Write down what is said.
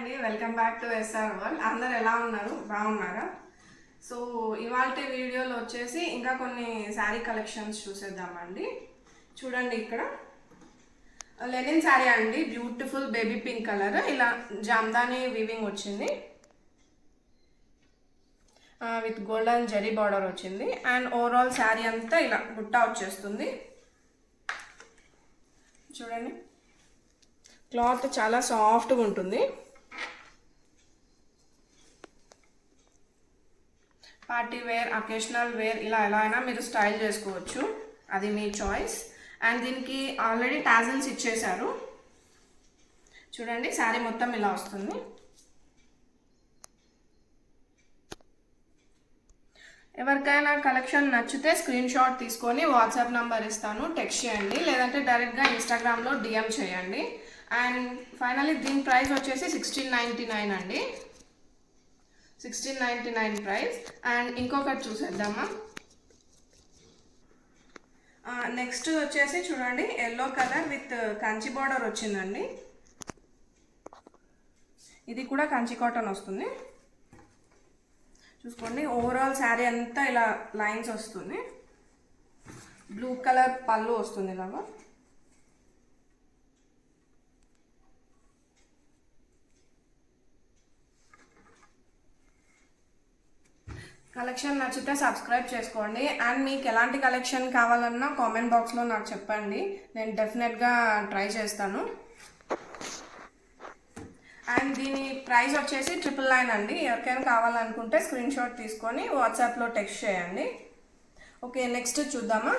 అండి, welcome back to SR world. అందరు ఎలా ఉన్నారు? బాగున్నారా? సో ఇవాల్టి వీడియోలో వచ్చేసి ఇంకా కొన్ని శారీ కలెక్షన్స్ చూసేద్దామండి. చూడండి, ఇక్కడ లెనిన్ శారీ అండి, బ్యూటిఫుల్ బేబీ పింక్ కలర్, ఇలా జామ్దాని వీవింగ్ వచ్చింది విత్ గోల్డెన్ జరీ బార్డర్ వచ్చింది. అండ్ ఓవరాల్ శారీ అంతా ఇలా బుట్ట వచ్చేస్తుంది. చూడండి, క్లాత్ చాలా సాఫ్ట్గా ఉంటుంది. పార్టీ వేర్, అకేషనల్ వేర్, ఇలా ఎలా అయినా మీరు స్టైల్ చేసుకోవచ్చు, అది మీ చాయిస్. అండ్ దీనికి ఆల్రెడీ టాజిల్స్ ఇచ్చేశారు. చూడండి, శారీ మొత్తం ఇలా వస్తుంది. ఎవరికైనా కలెక్షన్ నచ్చితే స్క్రీన్ షాట్ తీసుకొని వాట్సాప్ నంబర్ ఇస్తాను, టెక్స్ట్ చేయండి, లేదంటే డైరెక్ట్గా ఇన్స్టాగ్రామ్లో డిఎం చేయండి. అండ్ ఫైనల్లీ దీని ప్రైస్ వచ్చేసి 1699 అండి, 1699 ప్రైస్. అండ్ ఇంకొకటి చూసేద్దామా. నెక్స్ట్ వచ్చేసి చూడండి, yellow colour with Kanchi border వచ్చిందండి. ఇది కూడా కంచి కాటన్ వస్తుంది. చూసుకోండి, ఓవరాల్ శారీ అంతా ఇలా లైన్స్ వస్తుంది. బ్లూ కలర్ పళ్ళు వస్తుంది ఇలాగా. కలెక్షన్ నచ్చితే సబ్స్క్రైబ్ చేసుకోండి. అండ్ మీకు ఎలాంటి కలెక్షన్ కావాలన్నా కామెంట్ బాక్స్లో నాకు చెప్పండి, నేను డెఫినెట్గా ట్రై చేస్తాను. అండ్ దీని ప్రైస్ వచ్చేసి 999 అండి. ఎవరికైనా కావాలనుకుంటే స్క్రీన్ షాట్ తీసుకొని వాట్సాప్లో టెక్స్ట్ చేయండి. ఓకే, నెక్స్ట్ చూద్దామా.